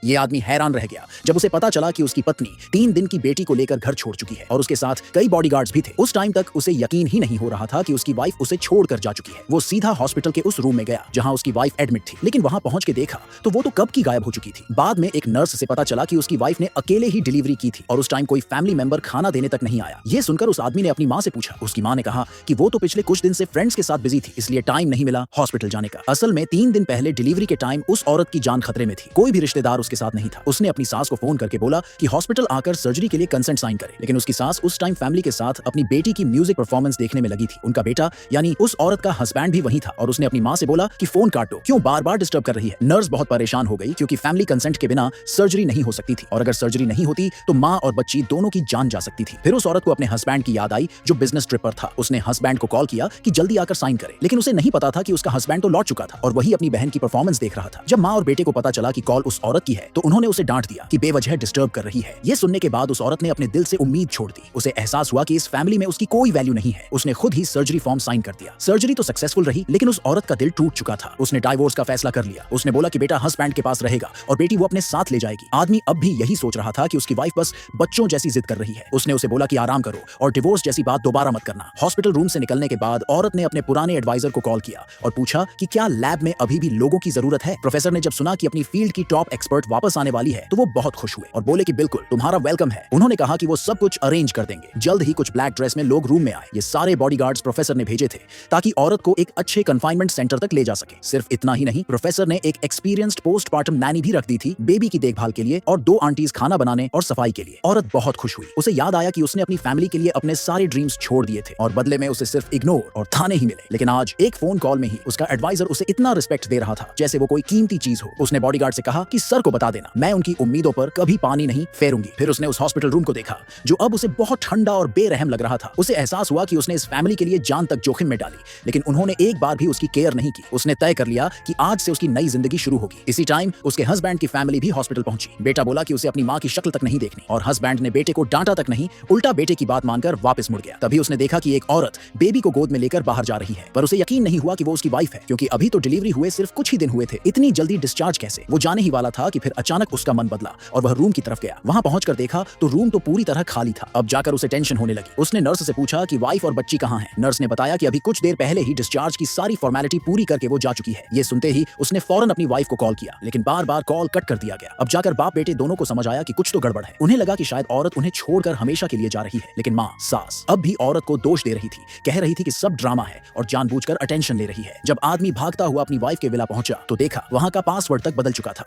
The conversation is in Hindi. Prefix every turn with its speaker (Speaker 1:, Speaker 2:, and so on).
Speaker 1: ये आदमी हैरान रह गया जब उसे पता चला कि उसकी पत्नी 3 दिन की बेटी को लेकर घर छोड़ चुकी है और उसके साथ कई बॉडीगार्ड्स भी थे। उस टाइम तक उसे यकीन ही नहीं हो रहा था कि उसकी वाइफ उसे छोड़कर जा चुकी है। वो सीधा हॉस्पिटल के उस रूम में गया जहां उसकी वाइफ एडमिट थी, लेकिन वहां पहुंच के देखा तो वो तो कब की गायब हो चुकी थी। बाद में एक नर्स से पता चला कि उसकी वाइफ ने अकेले ही डिलीवरी की थी और उस टाइम कोई फैमिली मेंबर खाना देने तक नहीं आया। ये सुनकर उस आदमी ने अपनी मां से पूछा। उसकी मां ने कहा कि वो तो पिछले कुछ दिन से फ्रेंड्स के साथ बिजी थी, इसलिए टाइम नहीं मिला हॉस्पिटल जाने का। असल में 3 दिन पहले डिलीवरी के टाइम उस औरत की जान खतरे में थी, कोई भी रिश्तेदार उसके साथ नहीं था। उसने अपनी सास को फोन करके बोला कि हॉस्पिटल आकर सर्जरी के लिए कंसेंट साइन करे, लेकिन उसकी सास उस टाइम फैमिली के साथ अपनी बेटी की म्यूजिक परफॉर्मेंस देखने में लगी थी। उनका बेटा यानी उस औरत का हस्बैंड भी वहीं था और उसने अपनी मां से बोला कि फोन काट दो, क्यों बार बार डिस्टर्ब कर रही है। नर्स बहुत परेशान हो गई क्योंकि फैमिली कंसेंट के बिना सर्जरी नहीं हो सकती थी और अगर सर्जरी नहीं होती तो मां और बच्ची दोनों की जान जा सकती थी। फिर उस औरत को अपने हस्बैंड की याद आई जो बिजनेस ट्रिप पर था। उसने हस्बैंड को कॉल किया कि जल्दी आकर साइन करे, लेकिन उसे नहीं पता था कि उसका हस्बैंड तो लौट चुका था और वही अपनी बहन की परफॉर्मेंस देख रहा था। जब मां और बेटे को पता चला कि कॉल उस औरत की है तो उन्होंने उसे डांट दिया कि बेवजह डिस्टर्ब कर रही है। ये सुनने के बाद उस औरत ने अपने दिल से उम्मीद छोड़ दी। उसे एहसास हुआ कि इस फैमिली में उसकी कोई वैल्यू नहीं है। उसने खुद ही सर्जरी फॉर्म साइन कर दिया। सर्जरी तो सक्सेसफुल रही, लेकिन उस औरत का दिल टूट चुका था। उसने डाइवोर्स का फैसला कर लिया। उसने बोला कि बेटा हस्बैंड के पास रहेगा और बेटी वो अपने साथ ले जाएगी। आदमी अब भी यही सोच रहा था कि उसकी वाइफ बस बच्चों जैसी जिद कर रही है। उसने उसे बोला कि आराम करो और डिवोर्स जैसी बात दोबारा मत करना। हॉस्पिटल रूम से निकलने के बाद औरत ने अपने पुराने एडवाइजर को कॉल किया और पूछा कि क्या लैब में अभी भी लोगों की जरूरत है। प्रोफेसर ने जब सुना कि अपनी फील्ड की टॉप एक्सपर्ट वापस आने वाली है तो वो बहुत खुश हुए और बोले कि बिल्कुल तुम्हारा वेलकम है। उन्होंने कहा कि वो सब कुछ अरेंज कर देंगे। जल्द ही कुछ ब्लैक ड्रेस में लोग रूम में आए। ये सारे बॉडीगार्ड्स प्रोफेसर ने भेजे थे ताकि औरत को एक अच्छे कंफाइनमेंट सेंटर तक ले जा सके। सिर्फ इतना ही नहीं, प्रोफेसर ने एक एक्सपीरियंस्ड पोस्टमार्टम नैनी भी रख दी थी बेबी की देखभाल के लिए और 2 आंटीज खाना बनाने और सफाई के लिए। औरत बहुत खुश हुई। उसे याद आया कि उसने अपनी फैमिली के लिए अपने सारे ड्रीम्स छोड़ दिए थे और बदले में उसे सिर्फ इग्नोर और थाने ही मिले। लेकिन आज एक फोन कॉल में ही उसका एडवाइजर उसे इतना रिस्पेक्ट दे रहा था जैसे वो कोई कीमती चीज हो। उसने बॉडीगार्ड से कहा कि सर को बता देना मैं उनकी उम्मीदों पर कभी पानी नहीं फेरूंगी। फिर उसने उस हॉस्पिटल रूम को देखा जो अब उसे बहुत ठंडा और बेरहम लग रहा था। उसे एहसास हुआ कि उसने इस फैमिली के लिए जान तक जोखिम में डाली, लेकिन उन्होंने एक बार भी उसकी केयर नहीं की। उसने तय कर लिया कि आज से उसकी नई जिंदगी शुरू होगी। इसी टाइम उसके हस्बैंड की फैमिली भी हॉस्पिटल पहुंची। बेटा बोला कि उसे अपनी मां की शक्ल तक नहीं देखनी और हस्बैंड ने बेटे को डांटा तक नहीं, उल्टा बेटे की बात मानकर वापस मुड़ गया। तभी उसने देखा कि एक औरत बेबी को गोद में लेकर बाहर जा रही है, पर उसे यकीन नहीं हुआ कि वो उसकी वाइफ है क्योंकि अभी तो डिलीवरी हुए सिर्फ कुछ ही दिन हुए थे। इतनी जल्दी डिस्चार्ज कैसे? वो जाने ही वाला था कि फिर अचानक उसका मन बदला और वह रूम की तरफ गया। वहां पहुंचकर देखा तो रूम तो पूरी तरह खाली था। अब जाकर उसे टेंशन होने लगी। उसने नर्स से पूछा कि वाइफ और बच्ची कहां है। नर्स ने बताया कि अभी कुछ देर पहले ही डिस्चार्ज की सारी फॉर्मेलिटी पूरी करके वो जा चुकी है। ये सुनते ही उसने फौरन अपनी वाइफ को कॉल किया, लेकिन बार बार कॉल कट कर दिया गया। अब जाकर बाप बेटे दोनों को समझ आया कि कुछ तो गड़बड़ है। उन्हें लगा कि शायद औरत उन्हें छोड़कर हमेशा के लिए जा रही है, लेकिन मां सास अब भी औरत को दोष दे रही थी। कह रही थी कि सब ड्रामा है और जानबूझकर अटेंशन ले रही है। जब आदमी भागता हुआ अपनी वाइफ के विला पहुंचा तो देखा वहां का पासवर्ड तक बदल चुका था।